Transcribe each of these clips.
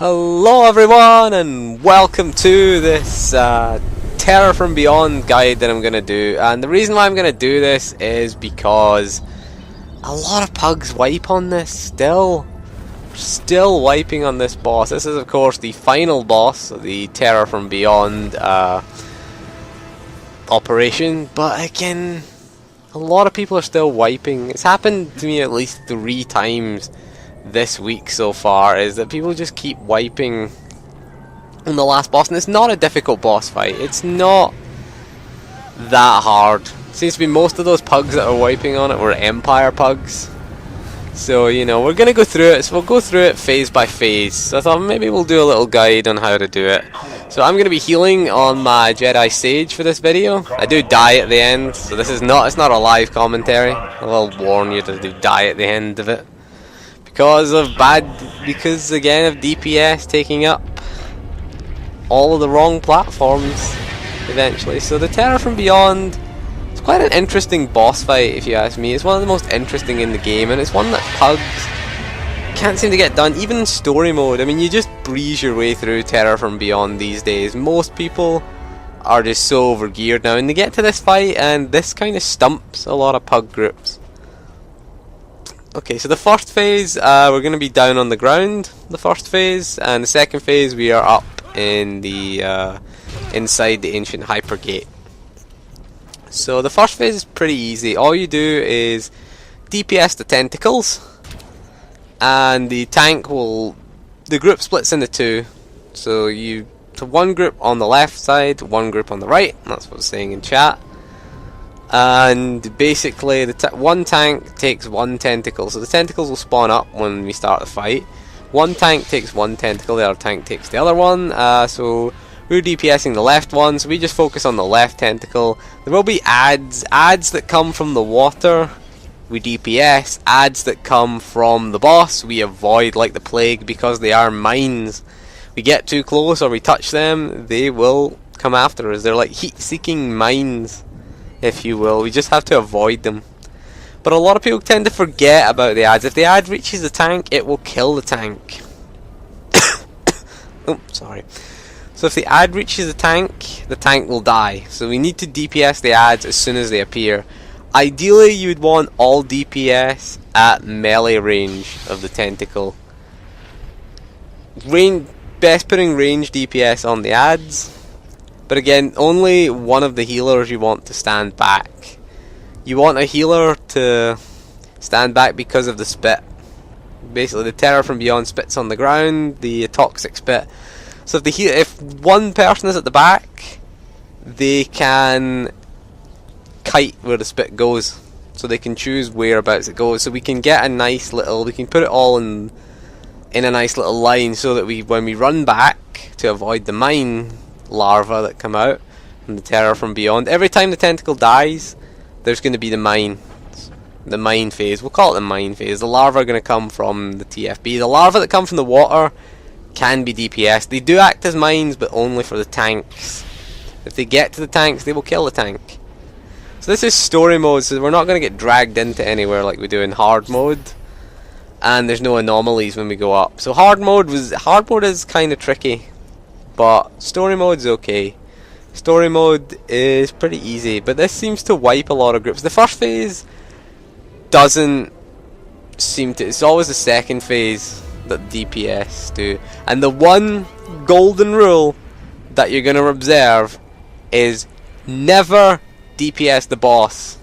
Hello everyone and welcome to this Terror from Beyond guide that I'm going to do. And the reason why I'm going to do this is because a lot of pugs wipe on this still. Still wiping on this boss. This is of course the final boss of the Terror from Beyond operation. But again, a lot of people are still wiping. It's happened to me at least 3 times this week so far, is that people just keep wiping on the last boss, and it's not a difficult boss fight. It's not that hard. Seems to be most of those pugs that are wiping on it were Empire pugs. So, you know, we're gonna go through it. So we'll go through it phase by phase. So I thought maybe we'll do a little guide on how to do it. So I'm gonna be healing on my Jedi Sage for this video. I do die at the end, so this is not, it's not a live commentary. I will warn you to do die at the end of it. Because again of DPS taking up all of the wrong platforms eventually. So the Terror from Beyond, it's quite an interesting boss fight if you ask me. It's one of the most interesting in the game, and it's one that pugs can't seem to get done, even in story mode. I mean, you just breeze your way through Terror from Beyond these days. Most people are just so overgeared now, and they get to this fight and this kind of stumps a lot of pug groups. Okay, so the first phase, we're going to be down on the ground, the first phase, and the second phase we are up in the inside the ancient Hypergate. So the first phase is pretty easy. All you do is DPS the tentacles, and the tank will, the group splits into 2. So you have one group on the left side, one group on the right, that's what it's saying in chat. And basically one tank takes 1 tentacle, so the tentacles will spawn up when we start the fight. One tank takes 1 tentacle, the other tank takes the other one. So we're DPSing the left one, so we just focus on the left tentacle. There will be adds that come from the water, we DPS. Adds that come from the boss we avoid like the plague, because they are mines. We get too close or we touch them, they will come after us. They're like heat-seeking mines, if you will. We just have to avoid them. But a lot of people tend to forget about the adds. If the ad reaches the tank, it will kill the tank. Oh, sorry. So if the ad reaches the tank will die. So we need to DPS the ads as soon as they appear. Ideally, you would want all DPS at melee range of the tentacle. Best putting range DPS on the ads. But again, only one of the healers you want to stand back. You want a healer to stand back because of the spit. Basically, the Terror from Beyond spits on the ground, the toxic spit. So if one person is at the back, they can kite where the spit goes. So they can choose whereabouts it goes. So we can get a nice little, we can put it all in a nice little line, so that when we run back to avoid the mine larva that come out from the Terror from Beyond, every time the tentacle dies, there's going to be the mine phase. We'll call it the mine phase. The larva are going to come from the TFB. The larva that come from the water can be DPS. They do act as mines, but only for the tanks. If they get to the tanks, they will kill the tank. So this is story mode, so we're not going to get dragged into anywhere like we do in hard mode. And there's no anomalies when we go up. So hard mode is kind of tricky, but story mode's okay. Story mode is pretty easy, but this seems to wipe a lot of groups. The first phase doesn't seem to, it's always the second phase that DPS do. And the one golden rule that you're going to observe is never DPS the boss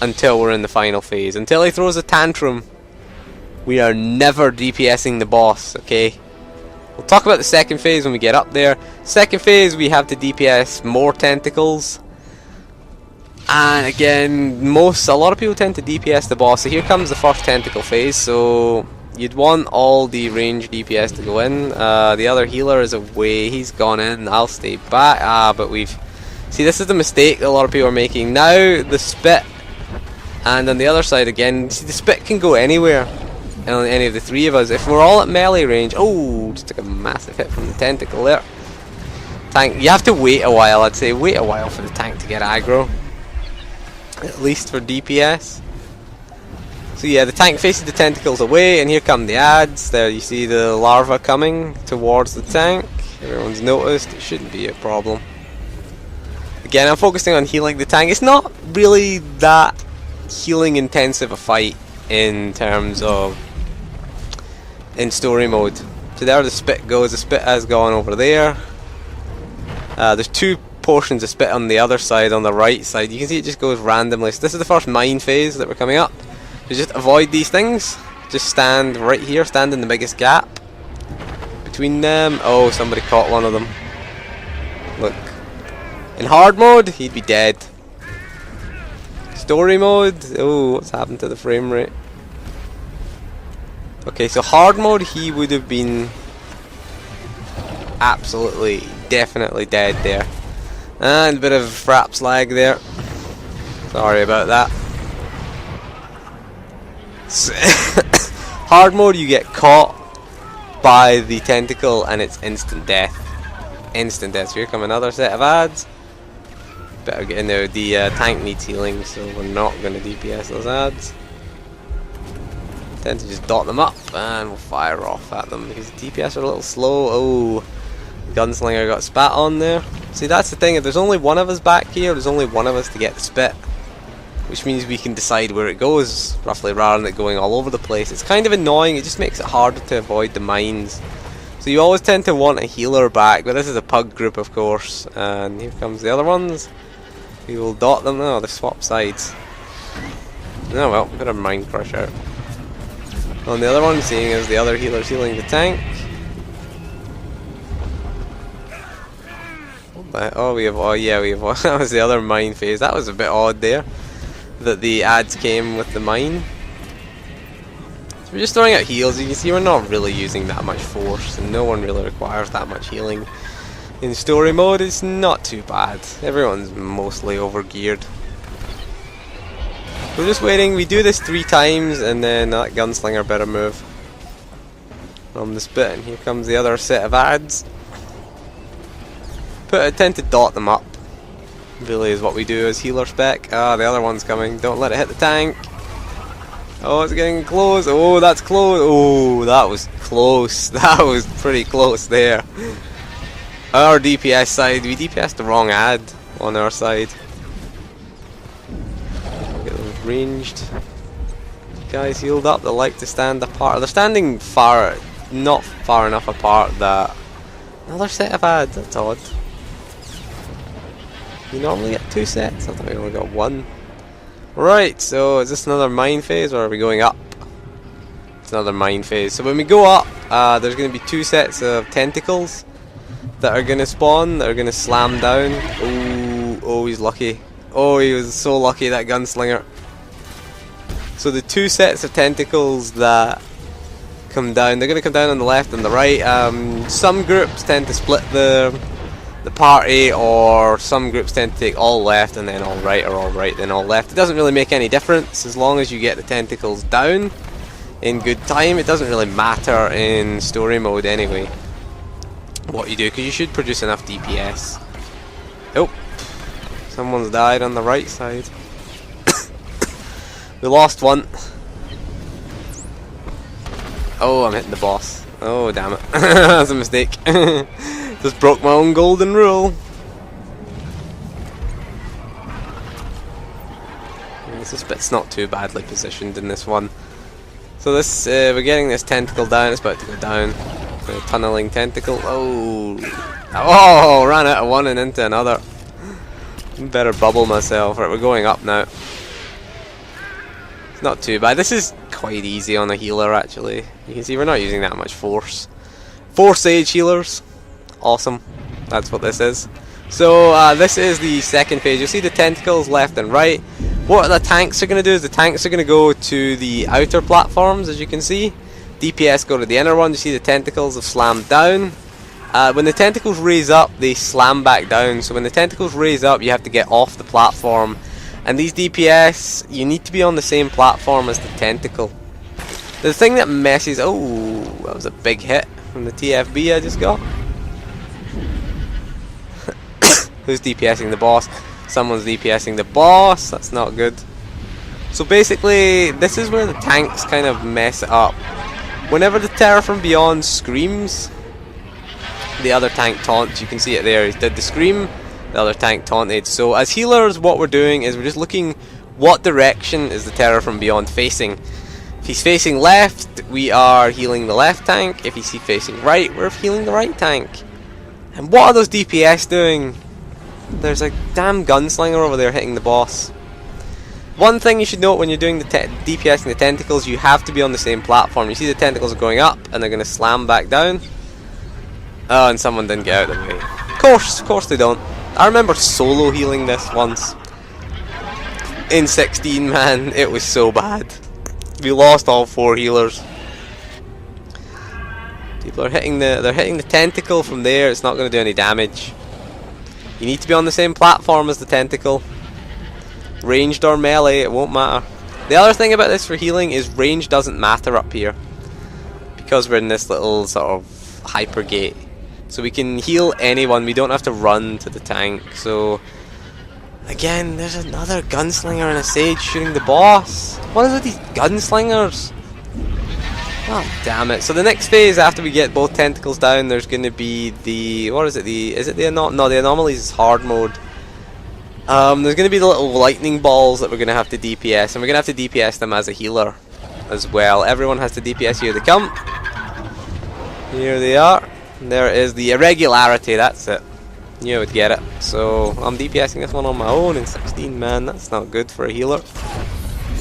until we're in the final phase. Until he throws a tantrum, we are never DPSing the boss, okay? We'll talk about the second phase when we get up there. Second phase, we have to DPS more tentacles. And again, a lot of people tend to DPS the boss. So here comes the first tentacle phase. So you'd want all the range DPS to go in. The other healer is away. He's gone in. I'll stay back. But see, this is the mistake that a lot of people are making. Now the spit, and on the other side again, see, the spit can go anywhere. On any of the 3 of us, if we're all at melee range. Oh, just took a massive hit from the tentacle there. Tank, you have to wait a while. I'd say wait a while for the tank to get aggro, at least for DPS. So So yeah, the tank faces the tentacles away, and here come the ads. There you see the larva coming towards the tank. Everyone's noticed, it shouldn't be a problem. Again, I'm focusing on healing the tank. It's not really that healing intensive a fight in terms of in story mode. So there the spit goes, the spit has gone over there. There's two portions of spit on the other side, on the right side. You can see it just goes randomly. So this is the first mine phase that we're coming up. So just avoid these things. Just stand right here, stand in the biggest gap between them. Oh, somebody caught one of them. Look. In hard mode, he'd be dead. Story mode, oh, what's happened to the frame rate? Okay, so hard mode, he would have been absolutely, definitely dead there. And a bit of fraps lag there. Sorry about that. Hard mode, you get caught by the tentacle and it's instant death. Instant death. So here come another set of ads. Better get in there. The tank needs healing, so we're not going to DPS those ads. Tend to just dot them up and we'll fire off at them because the DPS are a little slow. Oh, gunslinger got spat on there. See, that's the thing. If there's only one of us back here, there's only one of us to get the spit, which means we can decide where it goes roughly rather than it going all over the place. It's kind of annoying. It just makes it harder to avoid the mines. So you always tend to want a healer back, but this is a pug group, of course. And here comes the other ones. We will dot them. Oh, they've swapped sides. Oh well, bit of mine crush out. On the other one, seeing as the other healer's healing the tank. Oh, we have. Oh, yeah, we have. That was the other mine phase. That was a bit odd there, that the ads came with the mine. So we're just throwing out heals. You can see we're not really using that much force, and no one really requires that much healing. In story mode, it's not too bad. Everyone's mostly overgeared. We're just waiting. We do this 3 times, and then that gunslinger better move from the spit. And here comes the other set of ads. Tend to dot them up. Really is what we do as healer spec. Ah, the other one's coming. Don't let it hit the tank. Oh, it's getting close. Oh, that's close. Oh, that was close. That was pretty close there. Our DPS side, we DPS'd the wrong ad on our side. Get those ranged guys healed up. They like to stand apart. They're standing far, not far enough apart that. Another set of ads. That's odd. You normally get 2 sets. I thought we only got 1. Right. So is this another mine phase, or are we going up? It's another mine phase. So when we go up, there's going to be 2 sets of tentacles that are going to spawn, that are going to slam down. Oh, he's lucky. Oh, he was so lucky, that gunslinger. So the 2 sets of tentacles that come down, they're going to come down on the left and the right. Some groups tend to split the party, or some groups tend to take all left and then all right, or all right then all left. It doesn't really make any difference as long as you get the tentacles down in good time. It doesn't really matter in story mode anyway what you do, because you should produce enough DPS. Oh, someone's died on the right side. We lost one. Oh, I'm hitting the boss. Oh, damn it. That's a mistake. Just broke my own golden rule. This bit's not too badly positioned in this one. So this, we're getting this tentacle down. It's about to go down. The tunneling tentacle. Oh, ran out of one and into another. Better bubble myself. Right, we're going up now. It's not too bad. This is quite easy on a healer, actually. You can see we're not using that much force. 4 sage healers. Awesome. That's what this is. So this is the second phase. You'll see the tentacles left and right. What the tanks are going to do is the tanks are going to go to the outer platforms, as you can see. DPS go to the inner one. You see the tentacles have slammed down. When the tentacles raise up, they slam back down. So when the tentacles raise up, you have to get off the platform. And these DPS, you need to be on the same platform as the tentacle. The thing that messes... Oh, that was a big hit from the TFB I just got. Who's DPSing the boss? Someone's DPSing the boss. That's not good. So basically, this is where the tanks kind of mess it up. Whenever the Terror from Beyond screams, the other tank taunts. You can see it there. He did the scream, the other tank taunted. So as healers, what we're doing is we're just looking what direction is the Terror from Beyond facing. If he's facing left, we are healing the left tank. If he's facing right, we're healing the right tank. And what are those DPS doing? There's a damn gunslinger over there hitting the boss. One thing you should note when you're doing the DPS and the tentacles, you have to be on the same platform. You see the tentacles are going up and they're going to slam back down. Oh, and someone didn't get out of the way. Of course they don't. I remember solo healing this once. In 16, man, it was so bad. We lost all 4 healers. People are hitting the tentacle from there. It's not going to do any damage. You need to be on the same platform as the tentacle. Ranged or melee, it won't matter. The other thing about this for healing is range doesn't matter up here, because we're in this little sort of Hypergate. So we can heal anyone, we don't have to run to the tank. So again, there's another gunslinger and a sage shooting the boss. What is with these gunslingers? Oh, damn it. So the next phase after we get both tentacles down, there's going to be the, what is it, the anomalies is hard mode. There's going to be the little lightning balls that we're going to have to DPS, and we're going to have to DPS them as a healer as well. Everyone has to DPS. Here they come. Here they are. And there is the irregularity, that's it. You would get it. So I'm DPSing this one on my own in 16, man. That's not good for a healer.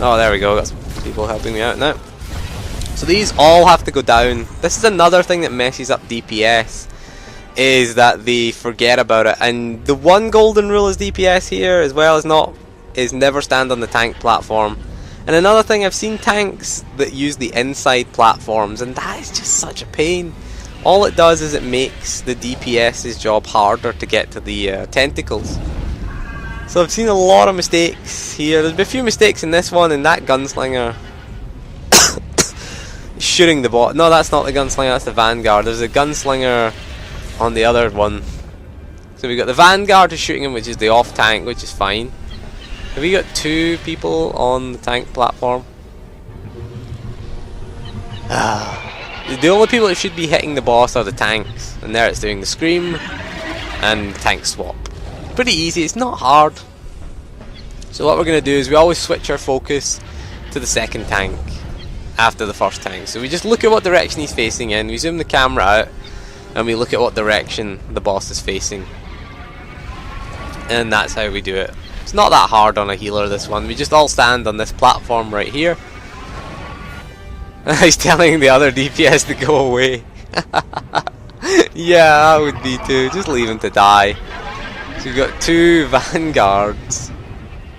Oh, there we go. Got some people helping me out now. So these all have to go down. This is another thing that messes up DPS, is that they forget about it. And the one golden rule is DPS here as well is never stand on the tank platform. And another thing, I've seen tanks that use the inside platforms, and that is just such a pain. All it does is it makes the DPS's job harder to get to the tentacles. So I've seen a lot of mistakes here. There's been a few mistakes in this one, and that gunslinger shooting the bot. No, that's not the gunslinger, that's the Vanguard. There's a gunslinger on the other one. So we've got the Vanguard who's shooting him, which is the off tank, which is fine. Have we got 2 people on the tank platform? The only people that should be hitting the boss are the tanks, and there it's doing the scream and tank swap. Pretty easy, it's not hard. So what we're going to do is we always switch our focus to the second tank after the first tank. So we just look at what direction he's facing in, we zoom the camera out, and we look at what direction the boss is facing. And that's how we do it. It's not that hard on a healer, this one. We just all stand on this platform right here. He's telling the other DPS to go away. Yeah, I would be too. Just leave him to die. So we've got 2 Vanguards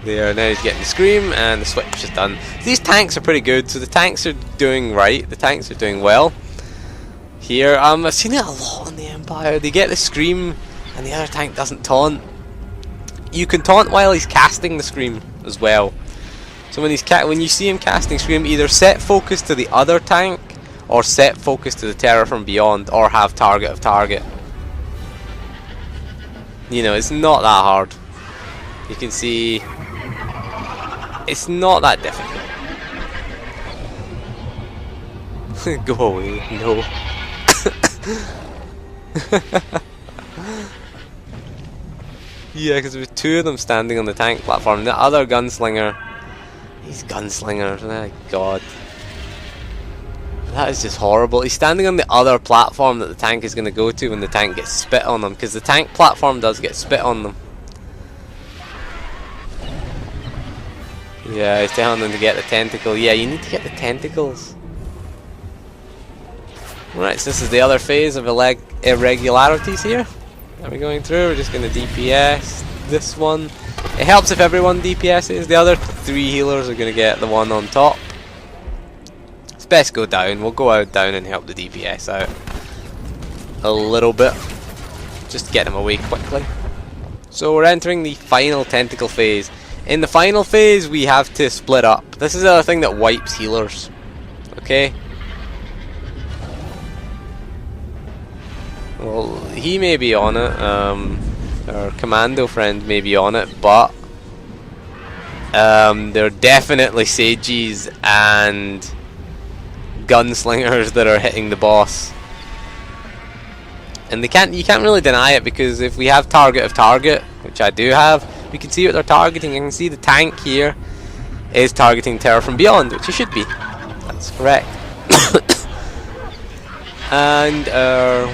there. Now he's getting the scream, and the switch is done. These tanks are pretty good. So the tanks are doing right. The tanks are doing well. Here, I've seen it a lot on the Empire. They get the scream, and the other tank doesn't taunt. You can taunt while he's casting the scream as well. So when you see him casting scream, either set focus to the other tank, or set focus to the Terror from Beyond, or have target of target. You know, it's not that hard. You can see it's not that difficult. Go away, no. Yeah, because there's 2 of them standing on the tank platform. The other gunslinger, these gunslingers, my god, that is just horrible. He's standing on the other platform that the tank is going to go to when the tank gets spit on them, because the tank platform does get spit on them. Yeah, he's telling them to get the tentacle. Yeah, you need to get the tentacles. Right, so this is the other phase of irregularities here that we're going through. We're just going to DPS this one. It helps if everyone DPSs. The other 3 healers are going to get the one on top. It's best go down. We'll go out down and help the DPS out a little bit. Just get them away quickly. So we're entering the final tentacle phase. In the final phase, we have to split up. This is the other thing that wipes healers. Okay? Well, he may be on it, our commando friend may be on it, but There are definitely sages and gunslingers that are hitting the boss, and you can't really deny it, because if we have target of target, which I do have, we can see what they're targeting. You can see the tank here is targeting Terror from Beyond, which it should be. That's correct. And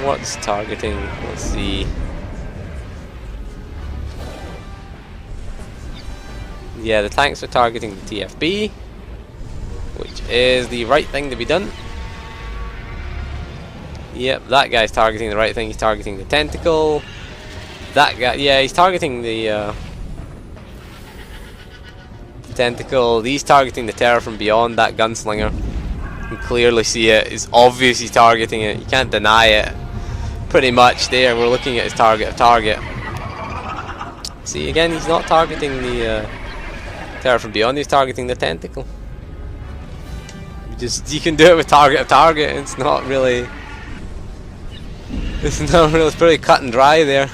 what's targeting? Let's see. Yeah, the tanks are targeting the TFB, which is the right thing to be done. Yep, that guy's targeting the right thing. He's targeting the tentacle. That guy, yeah, he's targeting the tentacle. He's targeting the Terror from Beyond, that gunslinger. You can clearly see it. It's obvious he's targeting it. You can't deny it. Pretty much there, we're looking at his target of target. See, again, he's not targeting the Terror from Beyond, he's targeting the tentacle. You can do it with target of target. It's not really. It's pretty cut and dry there.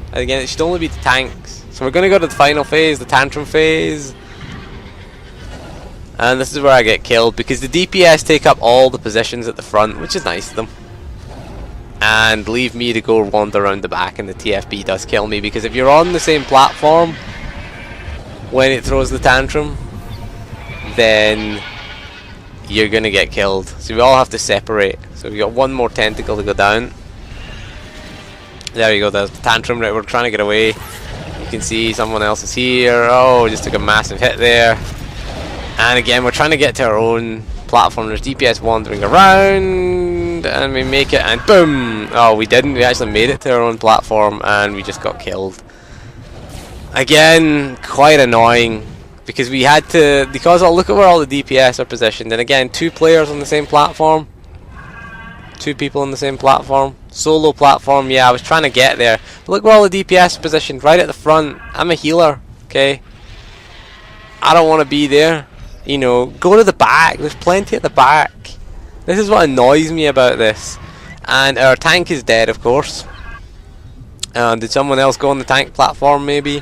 And again, it should only be the tanks. So we're gonna go to the final phase, the tantrum phase. And this is where I get killed, because the DPS take up all the positions at the front, which is nice of them, and leave me to go wander around the back, and the TFB does kill me, because if you're on the same platform when it throws the tantrum, then you're gonna get killed. So we all have to separate. So we got one more tentacle to go down. There you go, there's the tantrum. Right, we're trying to get away. You can see someone else is here. Oh, just took a massive hit there. And again, we're trying to get to our own platform. There's DPS wandering around, and we make it, and boom! Oh, we didn't. We actually made it to our own platform, and we just got killed. Again, quite annoying, because we had to, because I'll look at where all the DPS are positioned, and again, 2 players on the same platform. 2 people on the same platform. Solo platform, yeah, I was trying to get there. But look where all the DPS are positioned, right at the front. I'm a healer, okay? I don't want to be there. You know, go to the back. There's plenty at the back. This is what annoys me about this. And our tank is dead, of course. Did someone else go on the tank platform, maybe?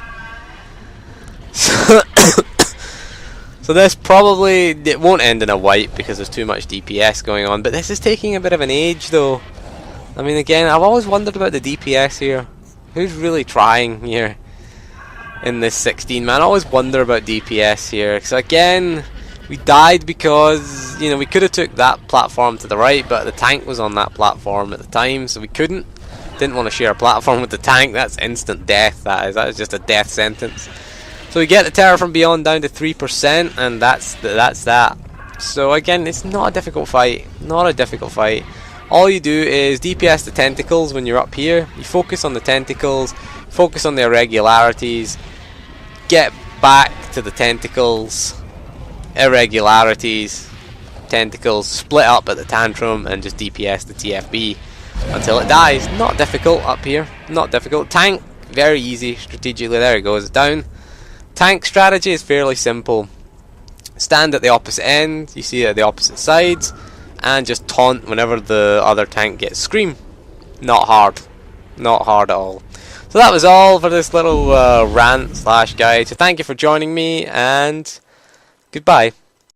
So this probably, it won't end in a wipe because there's too much DPS going on. But this is taking a bit of an age, though. I mean, again, I've always wondered about the DPS here. Who's really trying here in this 16-man? I always wonder about DPS here. Because again, we died because, you know, we could have took that platform to the right, but the tank was on that platform at the time, so we couldn't. Didn't want to share a platform with the tank. That's instant death, that is. That is just a death sentence. So we get the Terror from Beyond down to 3%, and that's that. So again, it's not a difficult fight. Not a difficult fight. All you do is DPS the tentacles when you're up here. You focus on the tentacles, focus on the irregularities, get back to the tentacles, irregularities, tentacles, split up at the tantrum, and just DPS the TFB until it dies. Not difficult up here. Not difficult. Tank, very easy strategically. There it goes, down. Tank strategy is fairly simple. Stand at the opposite end, you see it at the opposite sides, and just taunt whenever the other tank gets scream. Not hard. Not hard at all. So that was all for this little rant slash guide. So thank you for joining me, and goodbye.